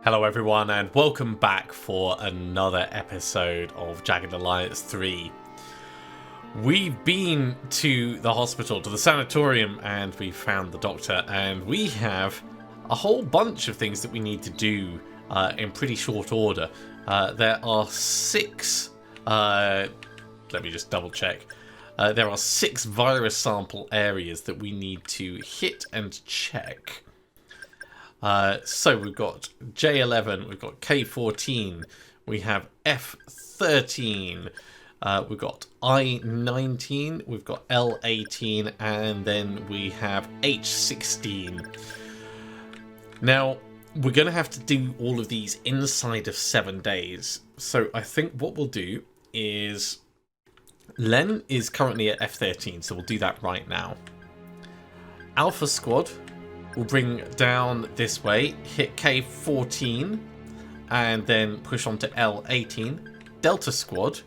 Hello everyone and welcome back for another episode of Jagged Alliance 3. We've been to the hospital, to the sanatorium, and we found the doctor, and we have a whole bunch of things that we need to do in pretty short order. There are six, let me just double check. There are 6 virus sample areas that we need to hit and check. So we've got J11, we've got K14, we have F13, we've got I19, we've got L18, and then we have H16. Now, we're going to have to do all of these inside of 7 days. So I think what we'll do is... Len is currently at F13, so we'll do that right now. Alpha Squad... we'll bring down this way, hit K14, and then push on to L18. Delta Squad,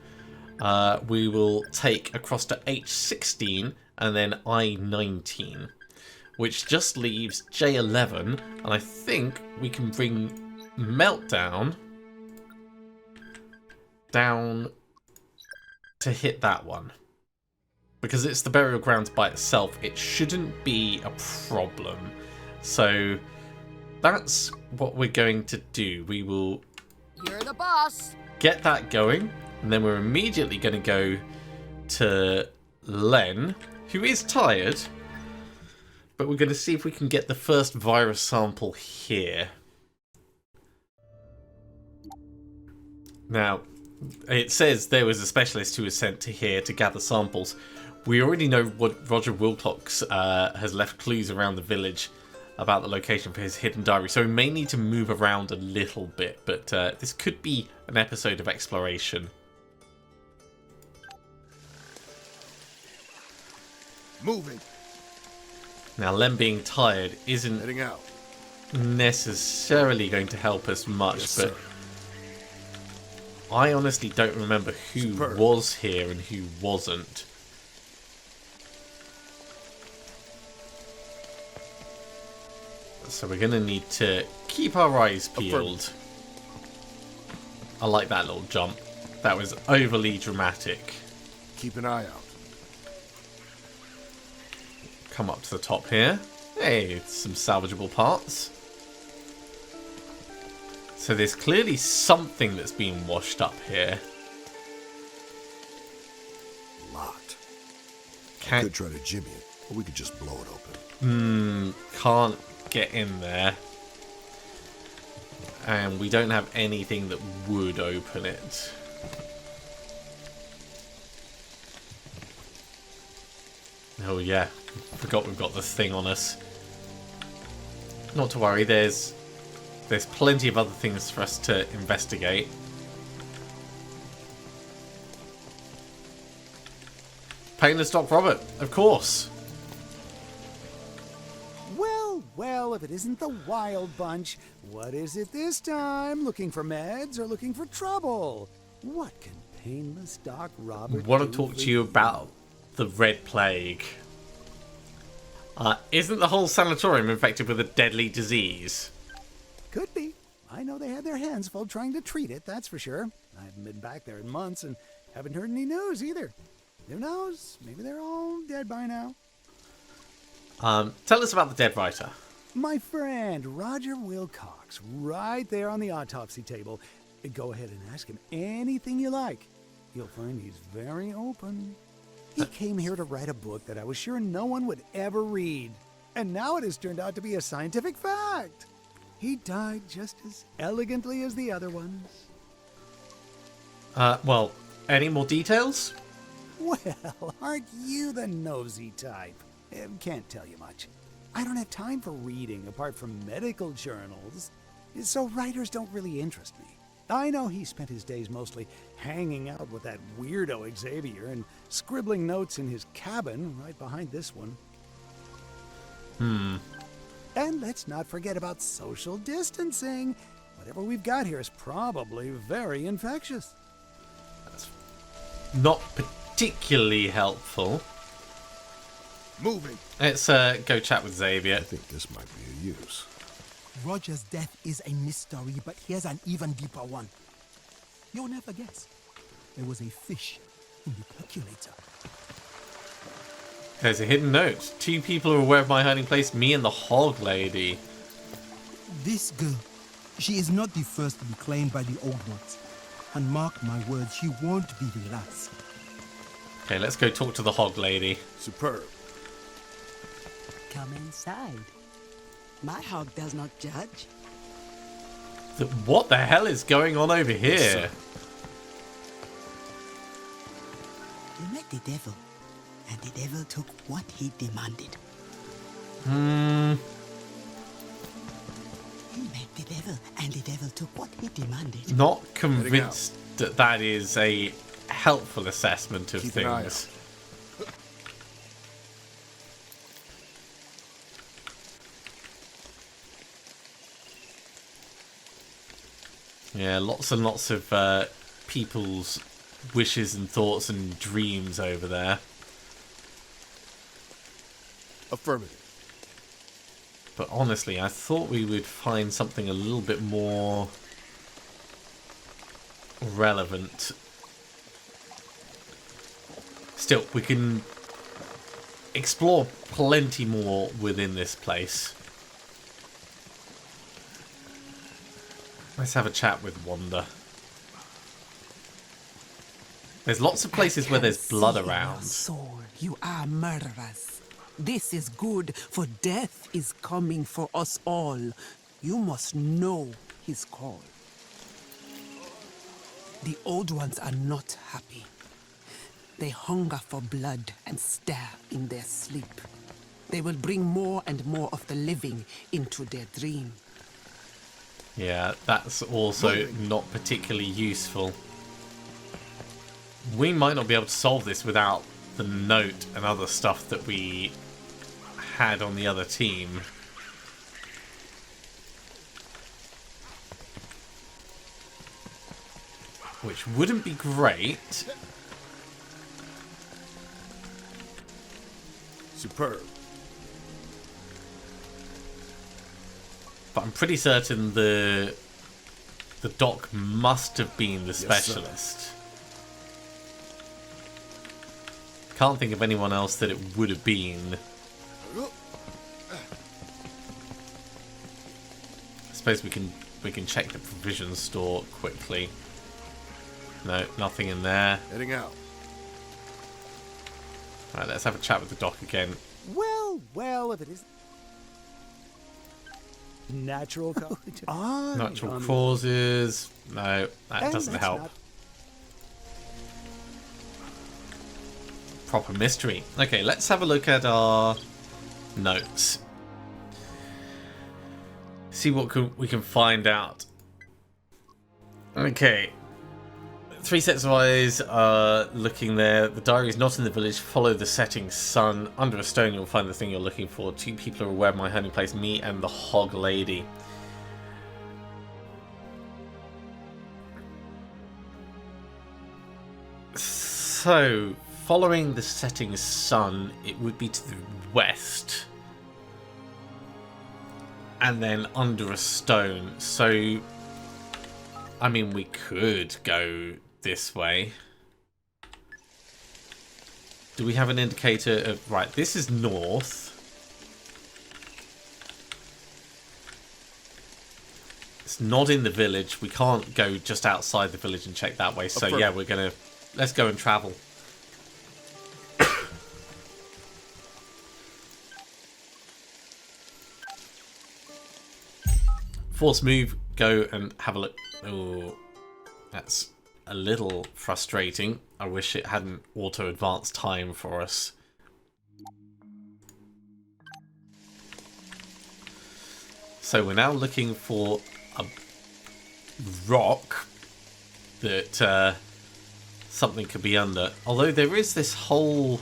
we will take across to H16, and then I19, which just leaves J11, and I think we can bring Meltdown down to hit that one. Because it's the burial grounds by itself, it shouldn't be a problem. So that's what we're going to do. We will You're the boss. Get that going, and then we're immediately going to go to Len, who is tired, but we're going to see if we can get the first virus sample here. Now, it says there was a specialist who was sent to here to gather samples. We already know what Roger Wilcox has left clues around the village about the location for his hidden diary, so we may need to move around a little bit, but this could be an episode of exploration. Moving. Now, Len being tired isn't Heading out. necessarily going to help us much, Yes, but sir. I honestly don't remember who Superb. was here and who wasn't. So we're going to need to keep our eyes peeled. I like that little jump. That was overly dramatic. Keep an eye out. Come up to the top here. Hey, some salvageable parts. So there's clearly something that's been washed up here. Locked. Can't, Could try to jimmy it, or we could just blow it open. can't get in there. And we don't have anything that would open it. Oh yeah, forgot we've got the thing on us. Not to worry, there's plenty of other things for us to investigate. Painless Doc Robert, of course. Well, if it isn't the Wild Bunch, what is it this time? Looking for meds or looking for trouble? What can Painless Doc Robert I want to do talk for to you about the Red Plague. Isn't the whole sanatorium infected with a deadly disease? Could be. I know they had their hands full trying to treat it, that's for sure. I haven't been back there in months and haven't heard any news either. Who knows? Maybe they're all dead by now. Tell us about the dead writer. My friend, Roger Wilcox, right there on the autopsy table. Go ahead and ask him anything you like. You'll find he's very open. He came here to write a book that I was sure no one would ever read. And now it has turned out to be a scientific fact. He died just as elegantly as the other ones. Well, any more details? Well, aren't you the nosy type? Can't tell you much. I don't have time for reading apart from medical journals, so writers don't really interest me. I know he spent his days mostly hanging out with that weirdo Xavier and scribbling notes in his cabin right behind this one. And let's not forget about social distancing. Whatever we've got here is probably very infectious. That's not particularly helpful. Moving. Let's go chat with Xavier. I think this might be of use. Roger's death is a mystery, but here's an even deeper one. You'll never guess. There was a fish in the percolator. There's a hidden note. 2 people are aware of my hiding place, me and the Hog Lady. This girl, she is not the first to be claimed by the old ones. And mark my words, she won't be the last. Okay, let's go talk to the Hog Lady. Superb. Come inside. My hog does not judge. What the hell is going on over here? Yes, You met the devil, and the devil took what he demanded. You met the devil, and the devil took what he demanded. Not convinced that that is a helpful assessment of Keep an eye things. Yeah, lots and lots of people's wishes and thoughts and dreams over there. Affirmative. But honestly, I thought we would find something a little bit more relevant. Still, we can explore plenty more within this place. Let's have a chat with Wanda. There's lots of places where there's blood around. Soul, you are murderers. This is good, for death is coming for us all. You must know his call. The old ones are not happy. They hunger for blood and stare in their sleep. They will bring more and more of the living into their dream. Yeah, that's also not particularly useful. We might not be able to solve this without the note and other stuff that we had on the other team. Which wouldn't be great. Superb. But I'm pretty certain the doc must have been the specialist. Can't think of anyone else that it would have been. I suppose we can check the provision store quickly. No, nothing in there. Heading out. Right, let's have a chat with the doc again. Well, if it is natural causes. Natural causes. No, that doesn't help. Proper mystery. Okay, let's have a look at our notes. See what we can find out. Okay. 3 sets of eyes are looking there. The diary is not in the village. Follow the setting sun. Under a stone you'll find the thing you're looking for. 2 people are aware of my hiding place. Me and the Hog Lady. So, following the setting sun, it would be to the west. And then under a stone. So, I mean, we could go this way. Do we have an indicator of... Right, this is north. It's not in the village. We can't go just outside the village and check that way. So, yeah, we're going to... Let's go and travel. Force move, go and have a look. Oh, that's a little frustrating. I wish it hadn't auto-advanced time for us. So we're now looking for a rock that something could be under. Although there is this whole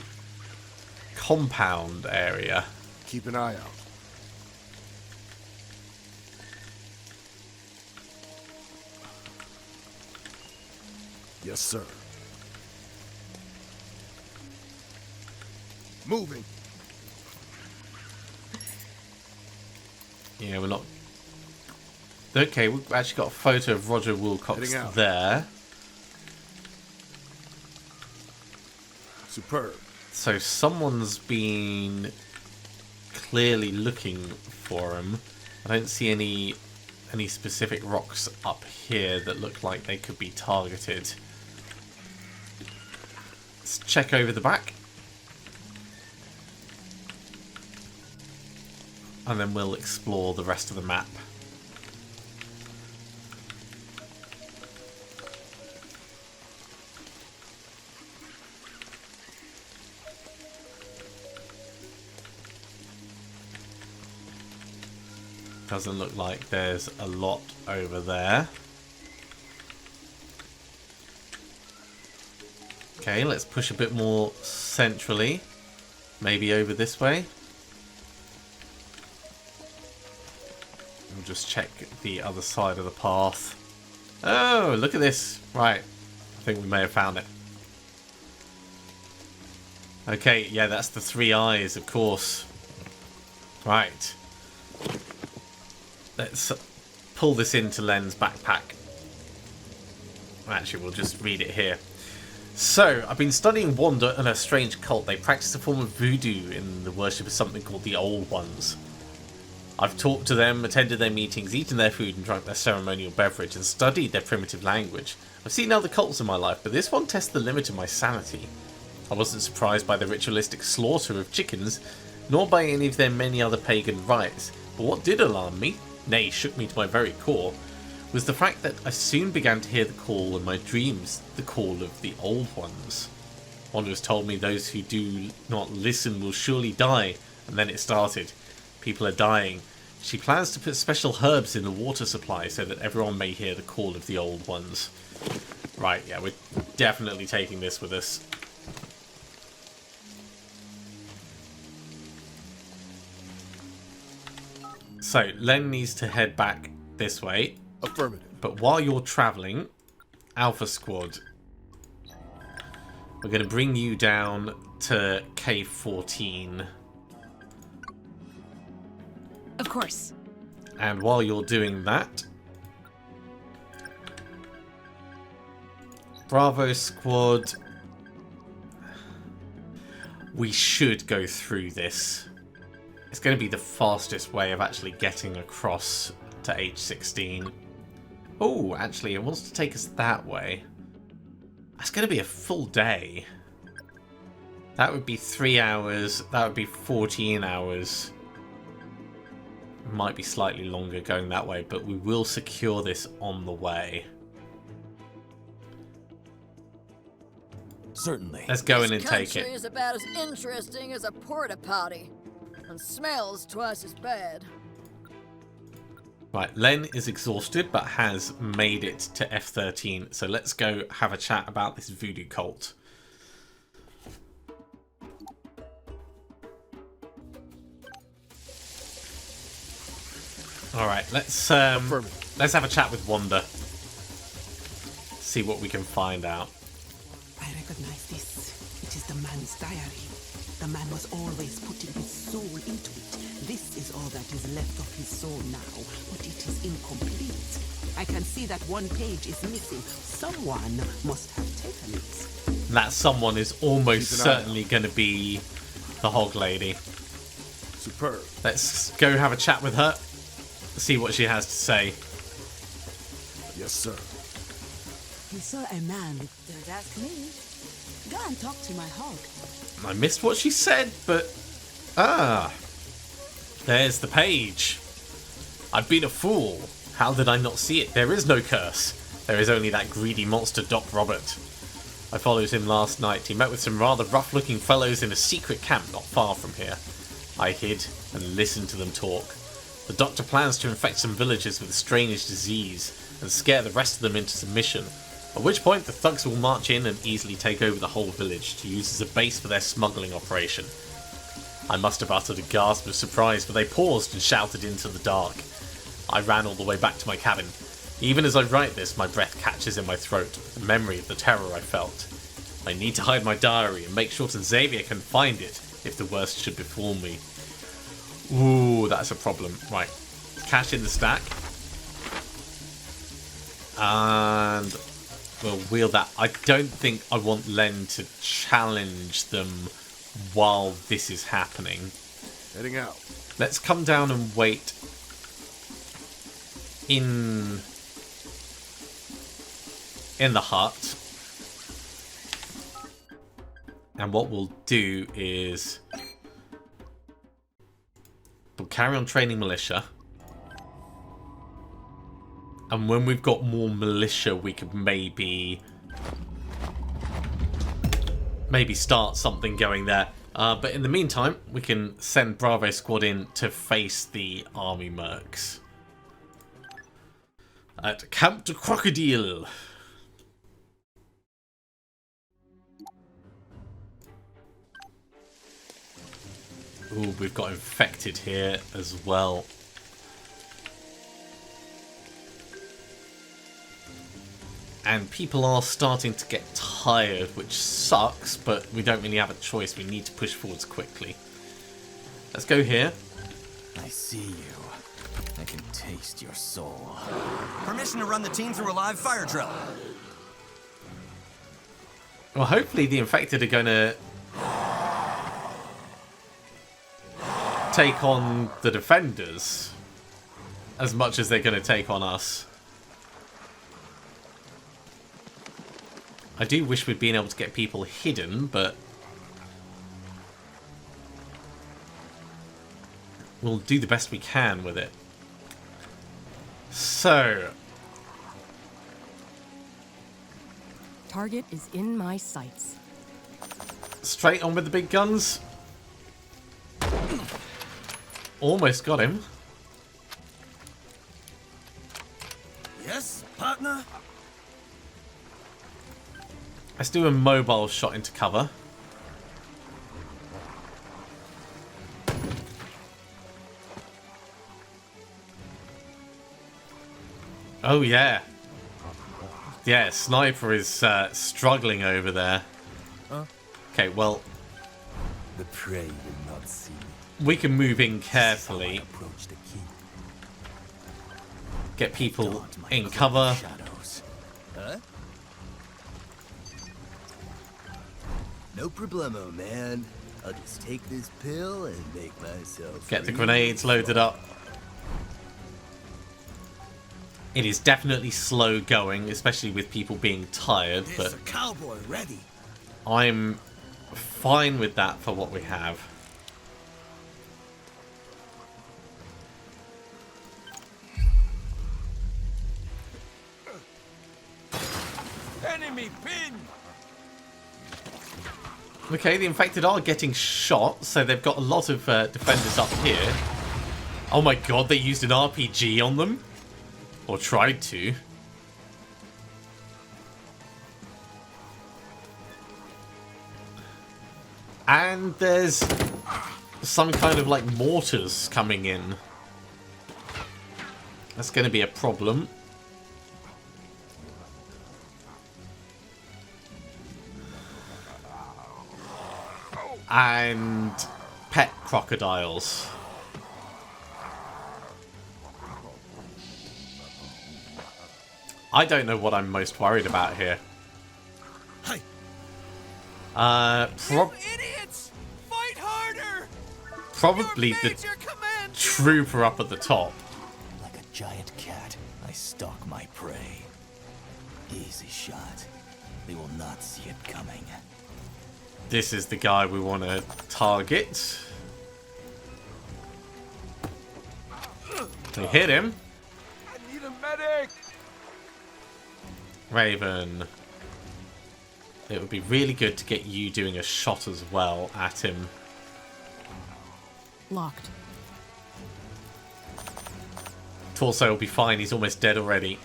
compound area. Keep an eye out. Yes, sir. Moving. Yeah, we're not Okay, we've actually got a photo of Roger Wilcox Heading out. there. Superb. So someone's been clearly looking for him. I don't see any specific rocks up here that look like they could be targeted. Let's check over the back. And then we'll explore the rest of the map. Doesn't look like there's a lot over there. Okay, let's push a bit more centrally. Maybe over this way. We'll just check the other side of the path. Oh, look at this. Right. I think we may have found it. Okay, yeah, that's the 3 eyes, of course. Right. Let's pull this into Len's backpack. Actually, we'll just read it here. So, I've been studying Wanda and her strange cult. They practice a form of voodoo in the worship of something called the Old Ones. I've talked to them, attended their meetings, eaten their food and drunk their ceremonial beverage, and studied their primitive language. I've seen other cults in my life, but this one tests the limit of my sanity. I wasn't surprised by the ritualistic slaughter of chickens, nor by any of their many other pagan rites. But what did alarm me, nay, shook me to my very core, was the fact that I soon began to hear the call in my dreams, the call of the Old Ones. One has told me those who do not listen will surely die, and then it started. People are dying. She plans to put special herbs in the water supply so that everyone may hear the call of the Old Ones. Right, yeah, we're definitely taking this with us. So, Len needs to head back this way. Affirmative. But while you're travelling, Alpha Squad, we're going to bring you down to Cave 14. Of course. And while you're doing that, Bravo Squad, we should go through this. It's going to be the fastest way of actually getting across to H16. Oh, actually, it wants to take us that way. That's going to be a full day. That would be 3 hours. That would be 14 hours. Might be slightly longer going that way, but we will secure this on the way. Certainly. Let's go in and This take country it. is about as interesting as a porta potty, and smells twice as bad. Right, Len is exhausted, but has made it to F13. So let's go have a chat about this voodoo cult. All right, let's have a chat with Wanda. See what we can find out. I recognize this. It is the man's diary. The man was always putting his soul into it. This is all that is left of his soul now, but it is incomplete. I can see that one page is missing. Someone must have taken it. That someone is almost certainly going to be the Hog Lady. Superb. Let's go have a chat with her. See what she has to say. Yes, sir. You saw a man. Don't ask me. Go and talk to my hog. I missed what she said, but... there's the page. I've been a fool. How did I not see it? There is no curse. There is only that greedy monster Doc Robert. I followed him last night. He met with some rather rough-looking fellows in a secret camp not far from here. I hid and listened to them talk. The doctor plans to infect some villagers with a strange disease and scare the rest of them into submission, at which point the thugs will march in and easily take over the whole village to use as a base for their smuggling operation. I must have uttered a gasp of surprise, for they paused and shouted into the dark. I ran all the way back to my cabin. Even as I write this, my breath catches in my throat, the memory of the terror I felt. I need to hide my diary and make sure that Xavier can find it if the worst should befall me. Ooh, that's a problem. Right, cash in the stack. And we'll wheel that. I don't think I want Len to challenge them while this is happening. Heading out. Let's come down and wait in the hut. And what we'll do is we'll carry on training militia. And when we've got more militia, we could maybe start something going there. But in the meantime, we can send Bravo Squad in to face the army mercs at Camp de Crocodile. Ooh, we've got infected here as well. And people are starting to get tired, which sucks, but we don't really have a choice. We need to push forwards quickly. Let's go here. I see you. I can taste your soul. Permission to run the team through a live fire drill. Well, hopefully the infected are going to take on the defenders as much as they're going to take on us. I do wish we'd been able to get people hidden, but we'll do the best we can with it. So, Target is in my sights. straight on with the big guns. Almost got him. Yes, partner? Let's do a mobile shot into cover. Oh, yeah. Yeah, Sniper is struggling over there. Okay, well, The prey will not see me. we can move in carefully. Approach the king. Get people in cover. Shadows. Huh? No problemo, man. I'll just take this pill and make myself Get the free. grenades loaded up. It is definitely slow going, especially with people being tired, There's but a cowboy ready. I'm fine with that for what we have. Enemy pin. Okay, the infected are getting shot, so they've got a lot of defenders up here. Oh my god, they used an RPG on them? Or tried to. And there's some kind of like mortars coming in. That's going to be a problem. And pet crocodiles. I don't know what I'm most worried about here. Idiots! Fight harder! Probably the trooper up at the top. Like a giant cat, I stalk my prey. Easy shot. They will not see it coming. This is the guy we want to target. They hit him. I need a medic! Raven. It would be really good to get you doing a shot as well at him. Locked. Torso will be fine. He's almost dead already.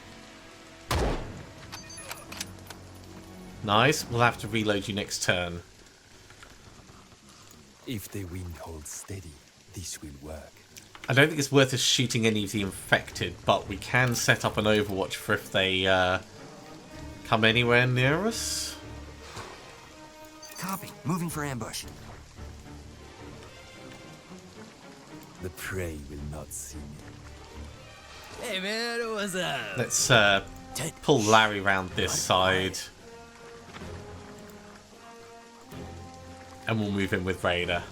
Nice. We'll have to reload you next turn. If the wind holds steady, this will work. I don't think it's worth us shooting any of the infected, but we can set up an overwatch for if they come anywhere near us. Copy. Moving for ambush. The prey will not see me. Hey man, what's up? Let's pull Larry around this side. And we'll move in with Raider.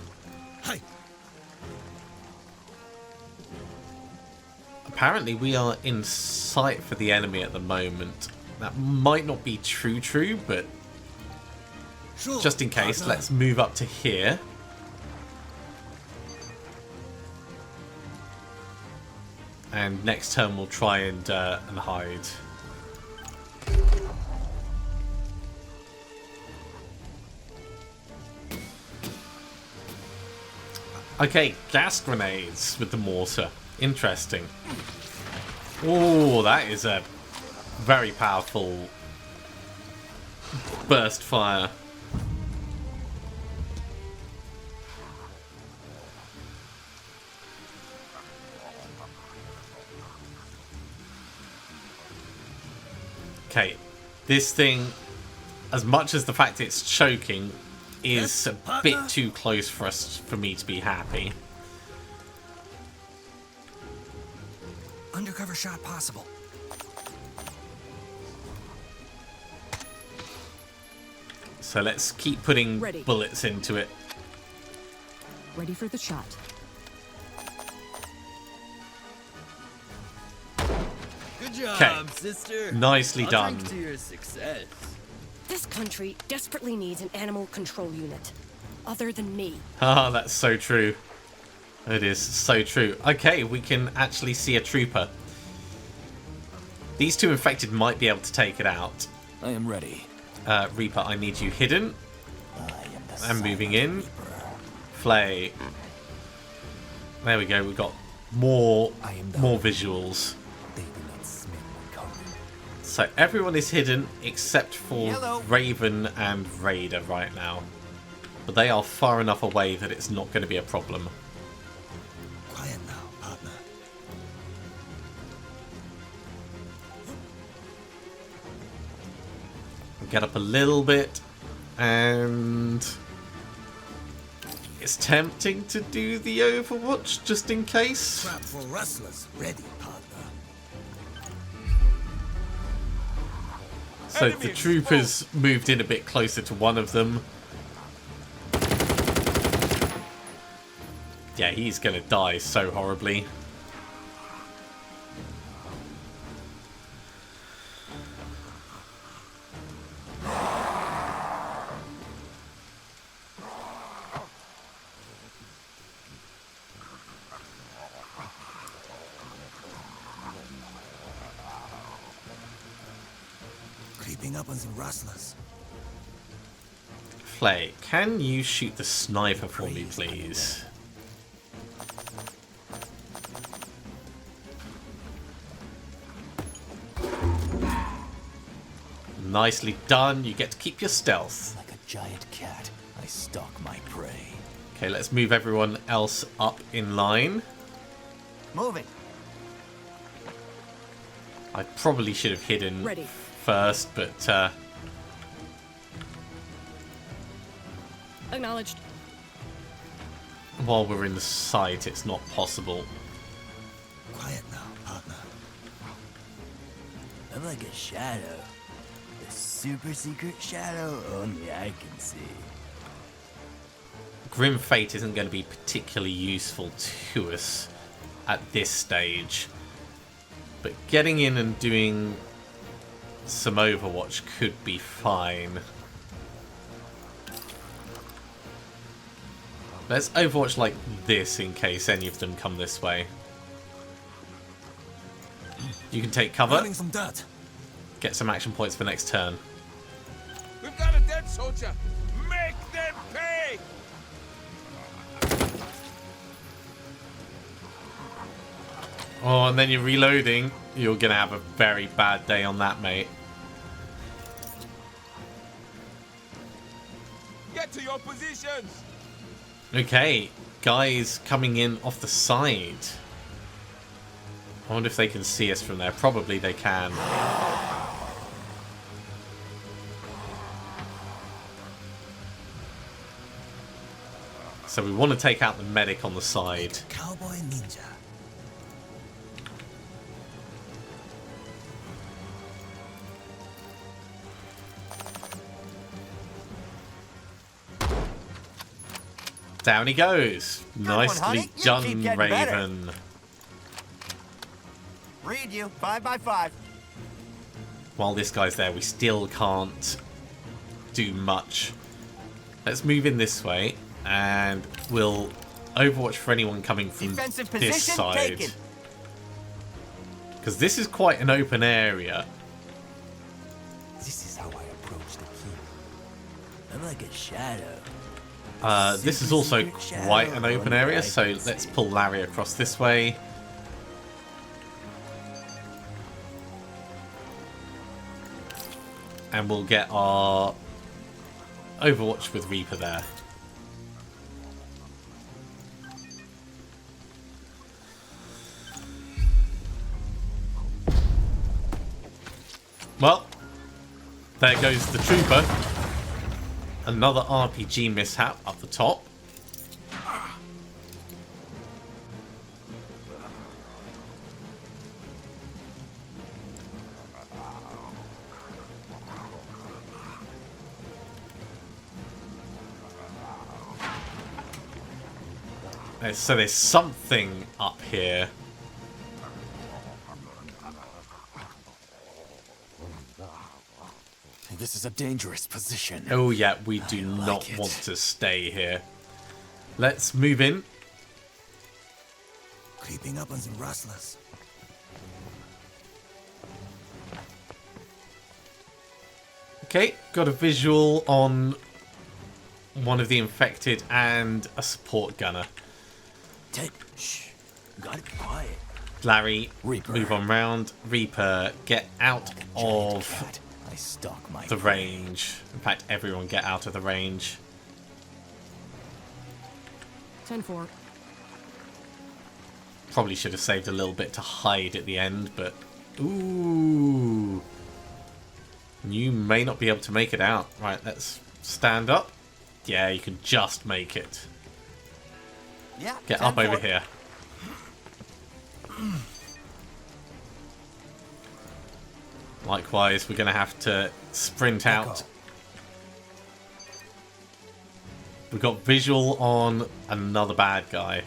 Hey. Apparently we are in sight for the enemy at the moment. That might not be true, but just in case, let's move up to here. And next turn we'll try and hide. Okay, gas grenades with the mortar. Interesting. Oh, that is a very powerful burst fire. Okay, this thing, as much as the fact it's choking, is a bit too close for me to be happy. Undercover shot possible. So let's keep putting bullets into it. Ready for the shot. Good job, sister. Nicely I'll done. drink to your success. This country desperately needs an animal control unit. Other than me. Ah, that's so true. It is so true. Okay, we can actually see a trooper. These two infected might be able to take it out. I am ready. Reaper, I need you hidden. I'm moving in. Reaper. Flay. There we go. We've got more visuals. They do not smell my coming. So everyone is hidden except for Raven and Raider right now. But they are far enough away that it's not going to be a problem. Quiet now, partner. Get up a little bit, and it's tempting to do the Overwatch just in case. Trap for rustlers ready, partner. So the troopers moved in a bit closer to one of them. Yeah, he's gonna die so horribly. Creeping up on some rustlers. Flay, can you shoot the sniper for me, please? Nicely done. You get to keep your stealth. Like a giant cat, I stalk my prey. Okay, let's move everyone else up in line. Moving. I probably should have hidden Ready. first, but Acknowledged. while we're in the sight, it's not possible. Quiet now, partner. I'm like a shadow. A super secret shadow only I can see. Grim Fate isn't going to be particularly useful to us at this stage. But getting in and doing some Overwatch could be fine. Let's Overwatch like this in case any of them come this way. You can take cover. Running some dirt. Get some action points for next turn. We've got a dead soldier. Make them pay. Oh, and then you're reloading. You're going to have a very bad day on that, mate. Get to your positions. Okay, guys coming in off the side. I wonder if they can see us from there. Probably they can. So we want to take out the medic on the side. Cowboy ninja. Down he goes. Nicely honey. You keep done, getting better. Raven. Read you. 5 by 5. While this guy's there, we still can't do much. Let's move in this way, and we'll overwatch for anyone coming from Defensive this position side. taken. Because this is quite an open area. This is how I approach the king. I'm like a shadow. This is also quite an open area, so let's pull Larry across this way. And we'll get our Overwatch with Reaper there. Well, there goes the Trooper. Another RPG mishap up the top. So there's something up here. This is a dangerous position. Oh yeah, we do not want to stay here. Let's move in. Creeping up on some rustlers. Okay, got a visual on one of the infected and a support gunner. Ted, shh. Gotta be quiet. Larry, Reaper. move on round. Reaper, get out of Cat. I stalk my the range. In fact, everyone get out of the range. 10-4. Probably should have saved a little bit to hide at the end, but... Ooh. You may not be able to make it out. Right, let's stand up. Yeah, you can just make it. Yeah. Get up over here. Likewise, we're going to have to sprint out. We've got visual on another bad guy.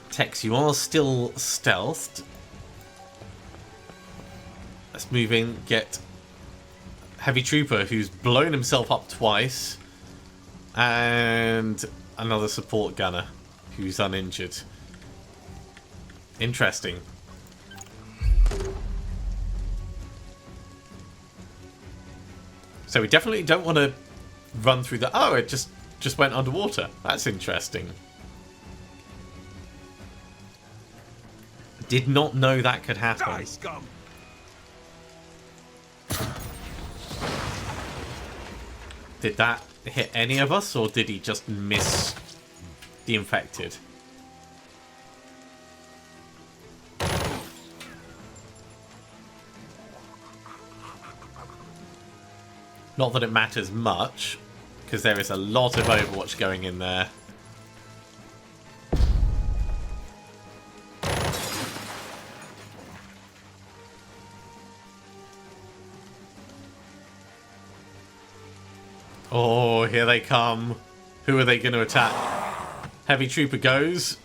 Tex, you are still stealthed. Let's move in, get Heavy Trooper, who's blown himself up twice, and another support gunner, who's uninjured. Interesting. So we definitely don't want to run through the... Oh, it just went underwater. That's interesting. Did not know that could happen. Die, scum! Did that hit any of us, or did he just miss the infected? Not that it matters much, because there is a lot of Overwatch going in there. Oh, here they come. Who are they going to attack? Heavy Trooper goes.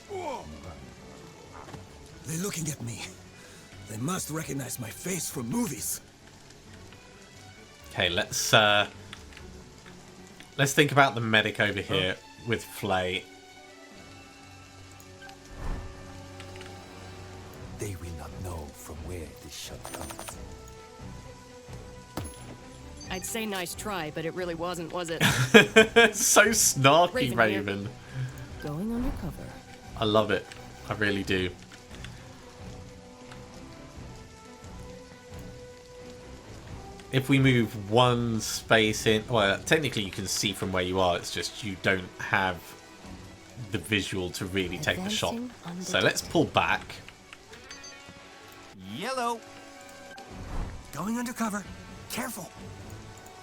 They're looking at me. They must recognize my face from movies. Okay, let's think about the medic over here with Flay. They will not know from where this shot comes. I'd say nice try, but it really wasn't, was it? So snarky, Raven Raven. Going undercover. I love it. I really do. If we move one space in... Well, technically you can see from where you are. It's just you don't have the visual to really take the shot. So let's pull back. Yellow. Going undercover. Careful.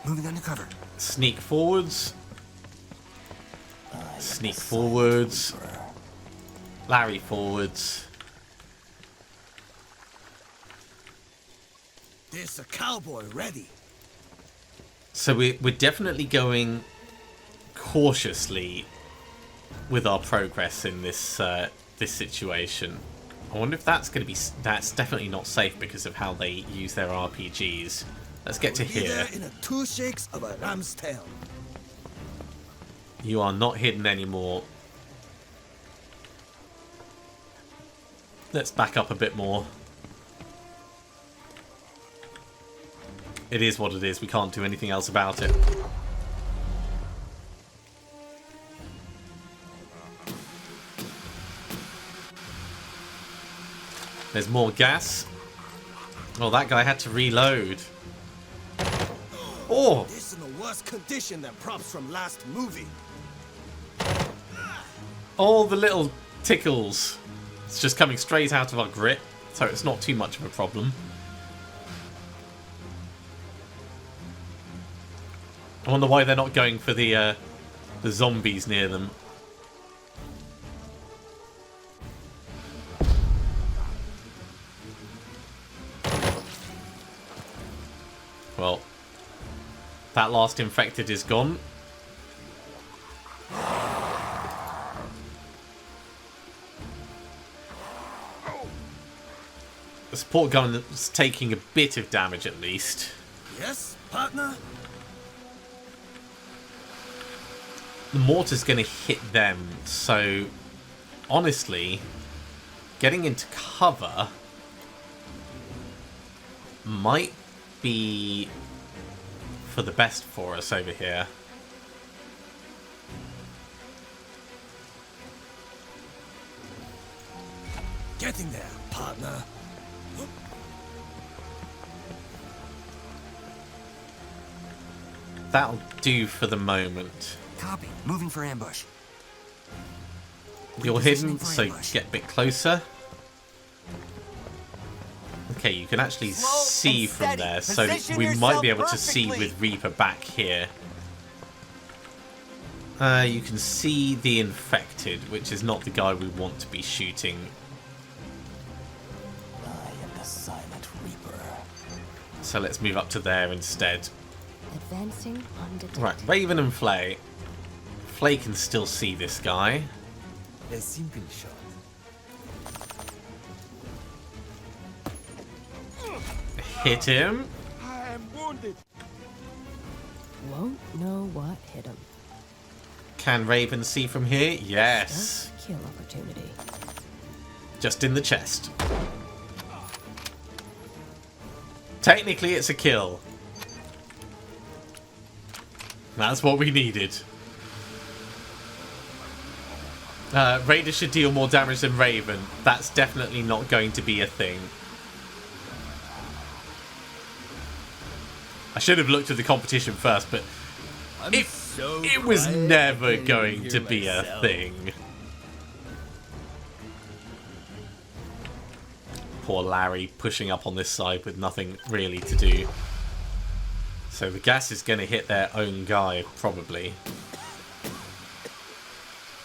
Moving undercover. Sneak forwards. Sneak forwards. Larry forwards. There's a cowboy ready. So we're definitely going cautiously with our progress in this this situation. I wonder if that's going to be... That's definitely not safe because of how they use their RPGs. Let's get to here. In a 2 shakes of a ram's tail. You are not hidden anymore. Let's back up a bit more. It is what it is. We can't do anything else about it. There's more gas. Oh, that guy had to reload. Oh! This in a worse condition than props from last movie. All the little tickles. It's just coming straight out of our grip, so it's not too much of a problem. I wonder why they're not going for the zombies near them. Well, that last infected is gone. The support gun is taking a bit of damage at least. Yes, partner? The mortar's going to hit them, so honestly, getting into cover might be for the best for us over here. Getting there, partner. That'll do for the moment. Copy. Moving for ambush. You're hidden, so get a bit closer. Okay, you can actually see from there, so we might be able to see with Reaper back here. You can see the infected, which is not the guy we want to be shooting. I am the silent Reaper. So let's move up to there instead. Advancing undetected. Right, Raven and Flay. Flay can still see this guy. A simple shot. Hit him. I am wounded. Won't know what hit him. Can Raven see from here? Yes. Just kill opportunity. Just in the chest. Technically, it's a kill. That's what we needed. Raider should deal more damage than Raven. That's definitely not going to be a thing. I should have looked at the competition first, but it was never going to be a thing. Poor Larry pushing up on this side with nothing really to do. So the gas is going to hit their own guy, probably.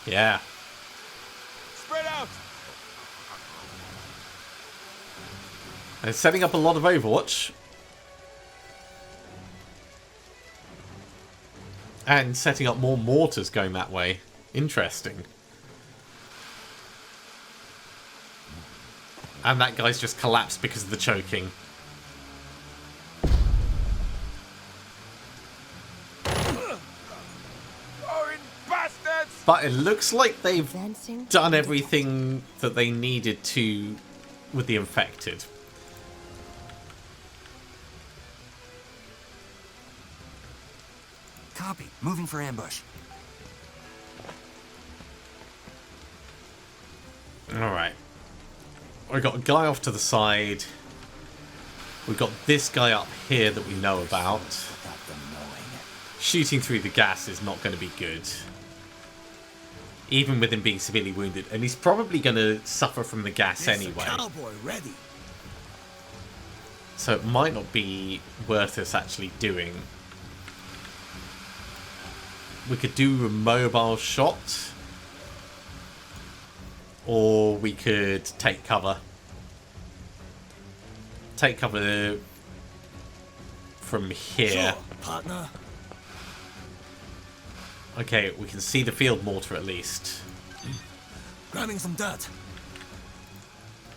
Yeah. Spread out. They're setting up a lot of Overwatch. And setting up more mortars going that way. Interesting. And that guy's just collapsed because of the choking. But it looks like they've done everything that they needed to with the infected. Copy. Moving for ambush. Alright. We've got a guy off to the side. We've got this guy up here that we know about. Shooting through the gas is not going to be good. Even with him being severely wounded. And he's probably going to suffer from the gas anyway. Cowboy ready. So it might not be worth us actually doing. We could do a mobile shot. Or we could take cover. Take cover from here. Sure, partner. Okay, we can see the field mortar at least. Grabbing some dirt.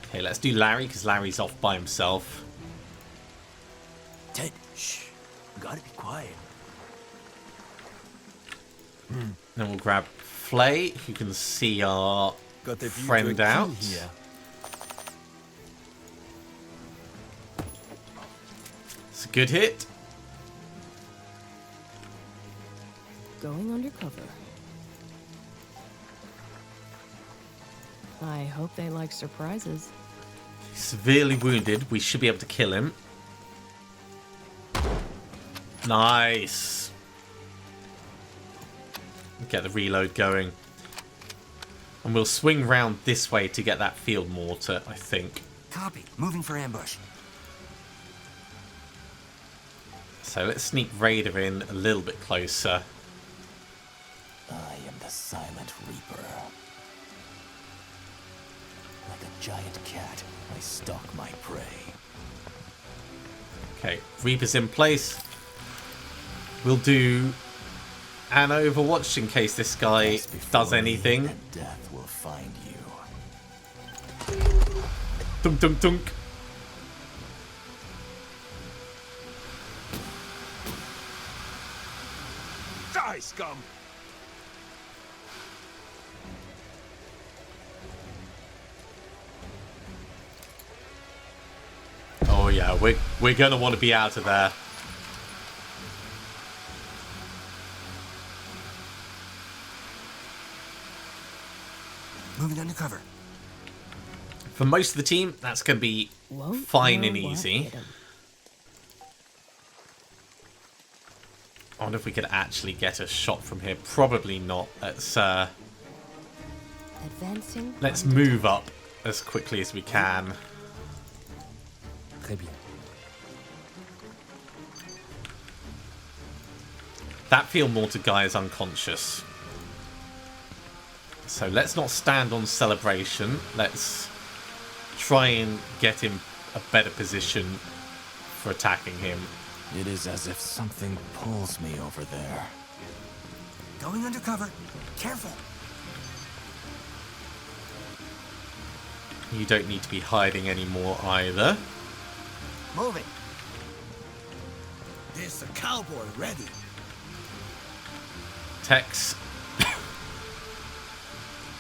Okay, let's do Larry, because Larry's off by himself. Ted, shh. Gotta be quiet. Then we'll grab Flay, who can see our friend out. Here. It's a good hit. Going undercover. I hope they like surprises. Severely wounded. We should be able to kill him. Nice. Get the reload going. And we'll swing round this way to get that field mortar, I think. Copy. Moving for ambush. So let's sneak Raider in a little bit closer. I am the Silent Reaper. Like a giant cat, I stalk my prey. Okay, Reaper's in place. We'll do an Overwatch in case this guy does anything. And death will find you. Dunk, dunk, dunk. Die, scum! Oh yeah, we're gonna want to be out of there. Moving undercover. For most of the team, that's gonna be fine and easy. I wonder if we could actually get a shot from here. Probably not. Let's move up as quickly as we can. Très bien. That field mortar guy is unconscious. So let's not stand on Celebration. Let's try and get him a better position for attacking him. It is as if something pulls me over there. Going undercover. Careful. You don't need to be hiding anymore either. Moving. There's a cowboy ready. Tex.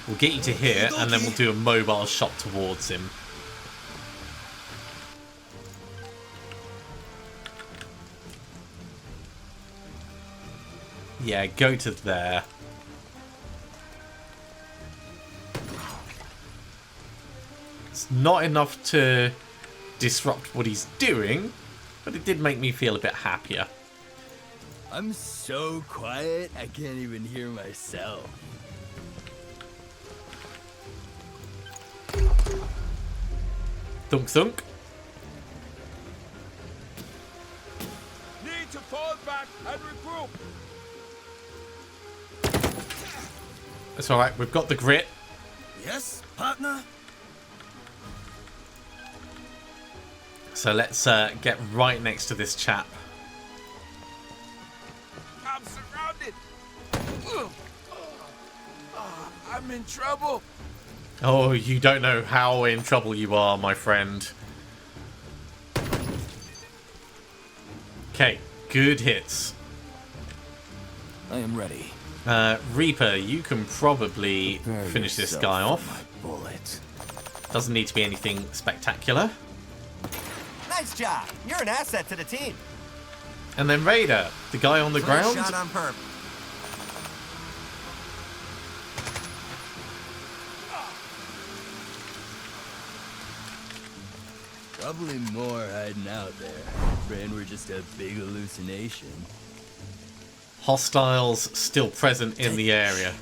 We'll get you to here, and then we'll do a mobile shot towards him. Yeah, go to there. It's not enough to disrupt what he's doing, but it did make me feel a bit happier. I'm so quiet, I can't even hear myself. Thunk thunk. Need to fall back and regroup. It's alright, we've got the grit. Yes, partner? So let's get right next to this chap. I'm surrounded. I'm in trouble. Oh, you don't know how in trouble you are, my friend. Okay, good hits. I am ready. Reaper, you can probably finish this guy off. My bullet. Doesn't need to be anything spectacular. Nice job. You're an asset to the team. And then Raider, the guy on the ground. Shot on perp. Probably more hiding out there. Brain were just a big hallucination. Hostiles still present in the area.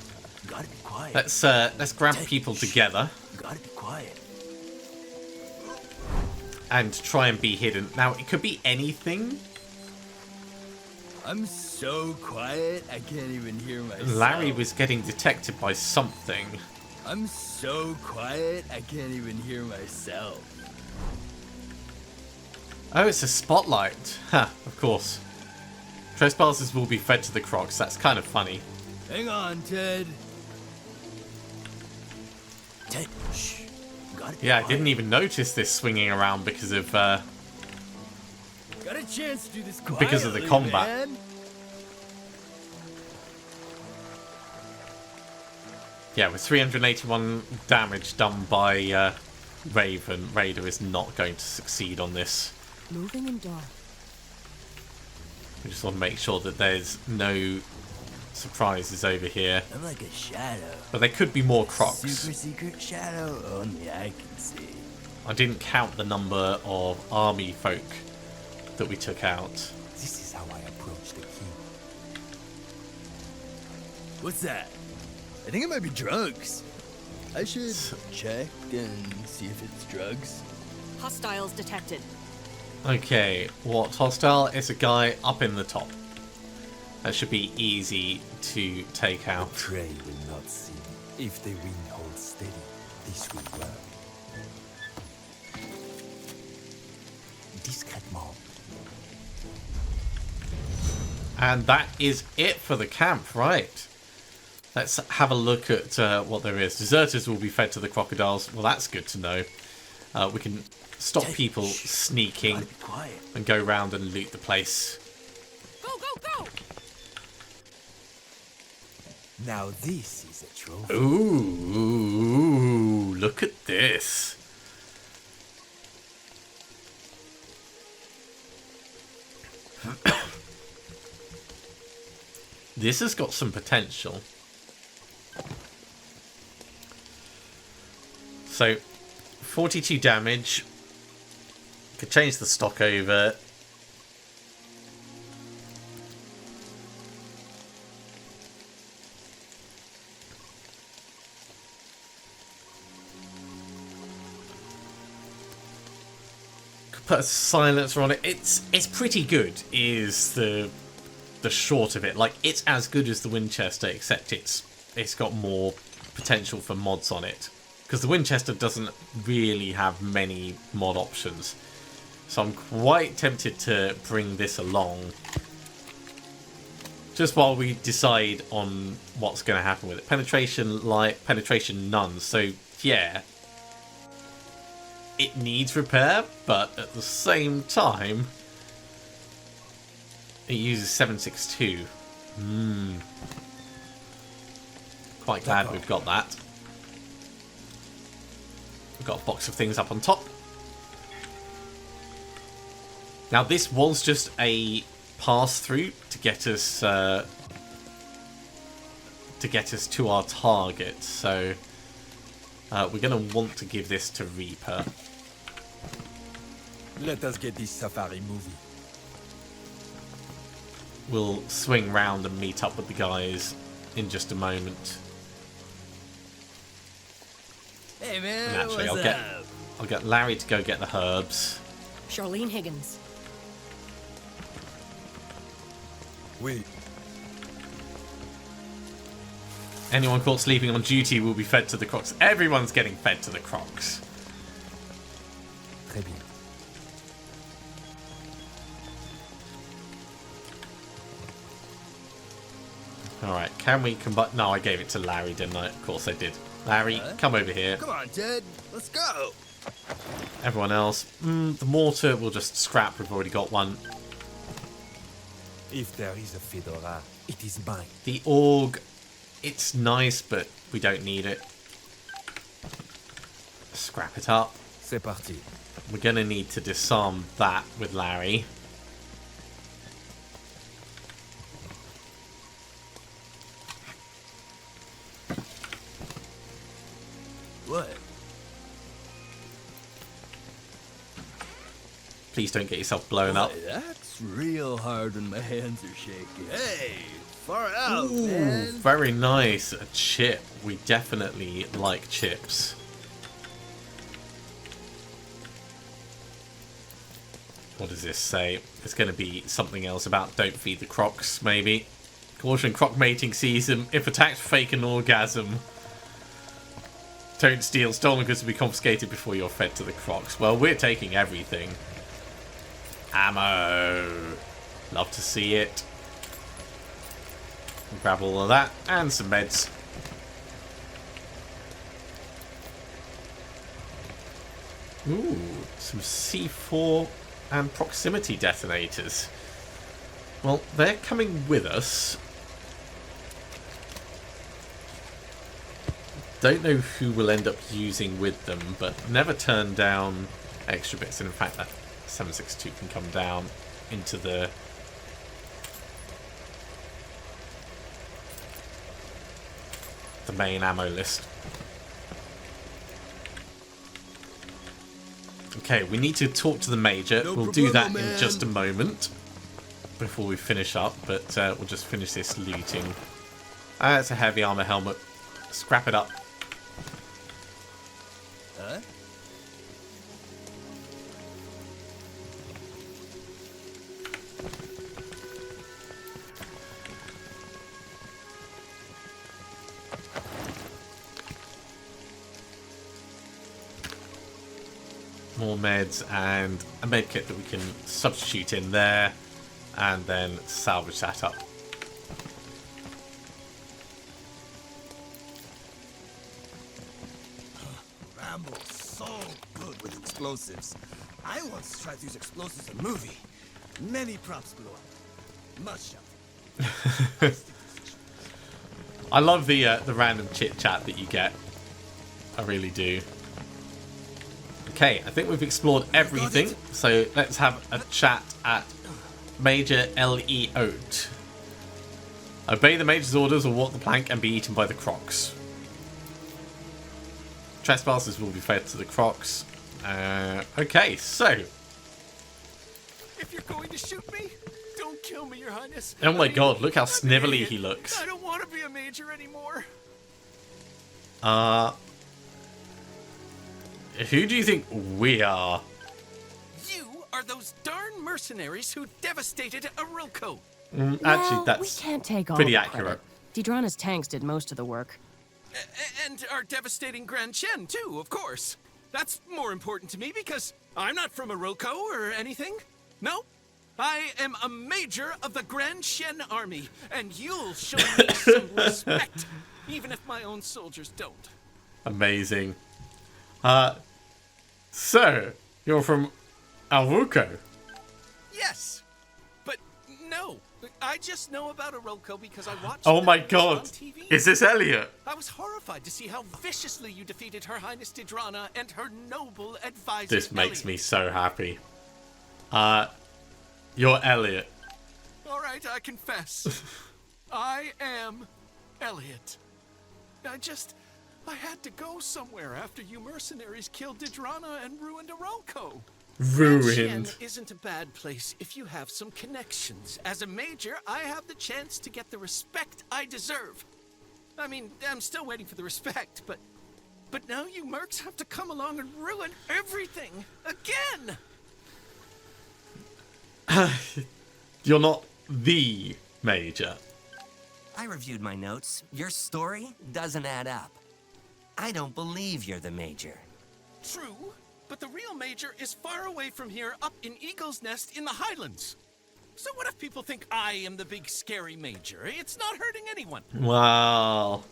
Gotta be quiet. Let's grab people together. Gotta be quiet. And try and be hidden. Now, it could be anything. I'm so quiet, I can't even hear myself. Larry was getting detected by something. I'm so quiet, I can't even hear myself. Oh, it's a spotlight. Ha, of course. Trespassers will be fed to the crocs. That's kind of funny. Hang on, Ted. Ted, shh. Yeah, I didn't even notice this swinging around because of Got a chance to do this quietly, because of the combat. man. Yeah, with 381 damage done by Raven, Raider is not going to succeed on this. Moving in dark. We just want to make sure that there's no surprises over here. I'm like a shadow. But there could be more crocs. Super secret shadow only I can see. I didn't count the number of army folk that we took out. This is how I approach the king. What's that? I think it might be drugs. I should check and see if it's drugs. Hostiles detected. Okay, what hostile? It's a guy up in the top. That should be easy to take out. Prey will not see me. If the wind holds steady, this will work. Discrètement. And that is it for the camp, right? Let's have a look at what there is. Deserters will be fed to the crocodiles. Well, that's good to know. We can stop people sneaking and go round and loot the place. Go, go, go! Now this is a trophy. Ooh, look at this. This has got some potential. So, 42 damage. Could change the stock over. Could put a silencer on it. It's pretty good, is the short of it. Like, it's as good as the Winchester, except it's got more potential for mods on it. Because the Winchester doesn't really have many mod options. So I'm quite tempted to bring this along. Just while we decide on what's going to happen with it. Penetration light, penetration none. So yeah. It needs repair, but at the same time, it uses 762. Quite glad we've got that. We've got a box of things up on top. Now this was just a pass through to get us to our target, so we're going to want to give this to Reaper. Let us get this safari movie. We'll swing round and meet up with the guys in just a moment. Hey man, And actually, what's up? I'll get Larry to go get the herbs. Charlene Higgins. Wait. Anyone caught sleeping on duty will be fed to the crocs. Everyone's getting fed to the crocs. Très bien. Alright, can we combine? No, I gave it to Larry, didn't I? Of course I did. Larry, come over here. Come on, Ted. Let's go. Everyone else. The mortar we'll just scrap. We've already got one. If there is a fedora, it is mine. The AUG, it's nice, but we don't need it. Scrap it up. C'est parti. We're going to need to disarm that with Larry. What? Please don't get yourself blown up. That's real hard when my hands are shaking. Hey, far out, Ooh, man. very nice. A chip. We definitely like chips. What does this say? It's going to be something else about don't feed the crocs, maybe. Caution, croc mating season. If attacked, fake an orgasm. Don't steal. Stolen goods will be confiscated before you're fed to the crocs. Well, we're taking everything. Ammo. Love to see it. We'll grab all of that and some meds. Ooh, some C4 and proximity detonators. Well, they're coming with us. Don't know who we'll end up using with them, but never turn down extra bits. And in fact, that 762 can come down into the main ammo list. Okay, we need to talk to the Major. We'll do that in just a moment before we finish up, but we'll just finish this looting. It's a heavy armor helmet. Scrap it up. Huh? More meds and a med kit that we can substitute in there and then salvage that up. Rambo's so good with explosives. I once tried to use explosives in a movie. Many props blew up. Much shouting. I love the random chit chat that you get. I really do. Okay, I think we've explored everything, so let's have a chat at Major L.E. Oat. Obey the Major's orders or walk the plank and be eaten by the crocs. Trespassers will be fed to the crocs. Okay, so... If you're going to shoot me, don't kill me, Your Highness. Oh my god, look how snivelly he looks. I don't want to be a major anymore. Who do you think we are? You are those darn mercenaries who devastated Arilco. Actually, that's we can't take all pretty the accurate. credit. Dedrana's tanks did most of the work. And are devastating Grand Chen, too, of course. That's more important to me because I'm not from Arilco or anything. No, I am a major of the Grand Chen army, and you'll show me some respect, even if my own soldiers don't. Amazing. So, you're from Arilco? Yes, but no. I just know about Arilco because I watched Oh my them god, on TV. is this Elliot? I was horrified to see how viciously you defeated Her Highness Dedrana and her noble advisor. This makes Elliot. me so happy. You're Elliot. All right, I confess. I am Elliot. I had to go somewhere after you mercenaries killed Dedrana and ruined Arilco. Ruined. Chen isn't a bad place if you have some connections. As a major, I have the chance to get the respect I deserve. I mean, I'm still waiting for the respect, but now you mercs have to come along and ruin everything again. You're not the Major. I reviewed my notes. Your story doesn't add up. I don't believe you're the Major. True, but the real major is far away from here up in Eagle's Nest in the Highlands. So what if people think I am the big scary major? It's not hurting anyone. Wow.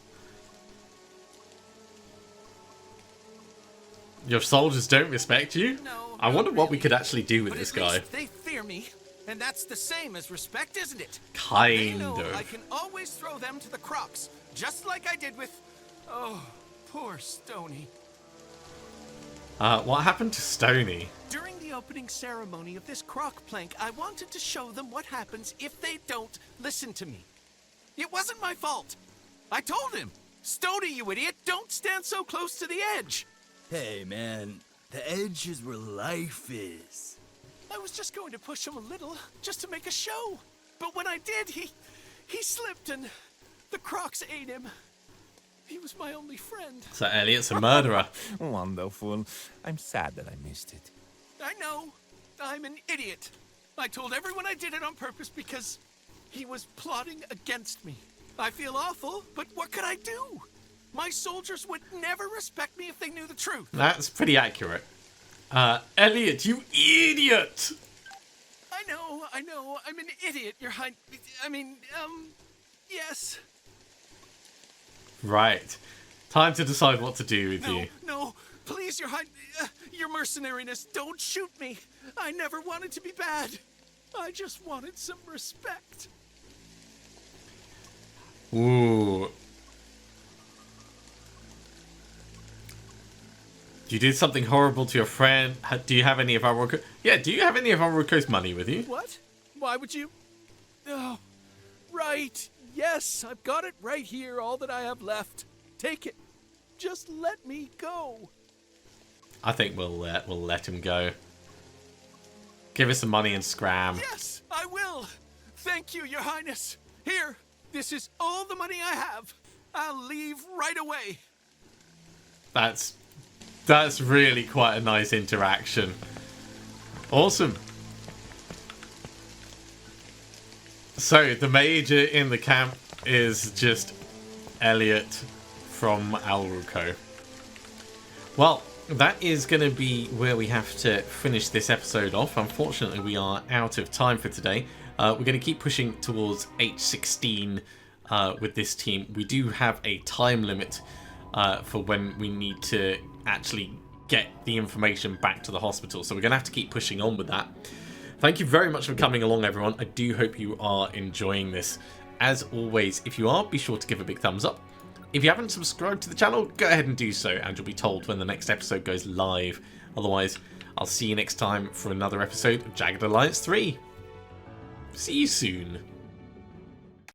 Your soldiers don't respect you? No, I wonder what we could actually do with this guy. They fear me, and that's the same as respect, isn't it? They Kind know of. I can always throw them to the crocs, just like I did with... Oh, poor Stony. What happened to Stony? During the opening ceremony of this croc plank, I wanted to show them what happens if they don't listen to me. It wasn't my fault. I told him, Stony, you idiot, don't stand so close to the edge. Hey, man, the edge is where life is. I was just going to push him a little, just to make a show. But when I did, he slipped and the crocs ate him. He was my only friend. So Elliot's a murderer. Wonderful. I'm sad that I missed it. I know. I'm an idiot. I told everyone I did it on purpose because he was plotting against me. I feel awful, but what could I do? My soldiers would never respect me if they knew the truth. That's pretty accurate. Elliot, you idiot! I know. I'm an idiot, Your Highness. I mean, yes. Yes. Right. Time to decide what to do with you. No, please, your mercenariness, don't shoot me. I never wanted to be bad. I just wanted some respect. Ooh. You did something horrible to your friend. Do you have any of our do you have any of our Roko's money with you? What? Why would you? Oh, right. Yes, I've got it right here, all that I have left. Take it. Just let me go. I think we'll let him go. Give us some money and scram. Yes, I will. Thank you, Your Highness. Here, this is all the money I have. I'll leave right away. That's really quite a nice interaction. Awesome. So the major in the camp is just Elliot from Alruco. Well, that is going to be where we have to finish this episode off. Unfortunately, we are out of time for today. We're going to keep pushing towards H16 with this team. We do have a time limit for when we need to actually get the information back to the hospital. So we're going to have to keep pushing on with that. Thank you very much for coming along, everyone. I do hope you are enjoying this. As always, if you are, be sure to give a big thumbs up. If you haven't subscribed to the channel, go ahead and do so, and you'll be told when the next episode goes live. Otherwise, I'll see you next time for another episode of Jagged Alliance 3. See you soon.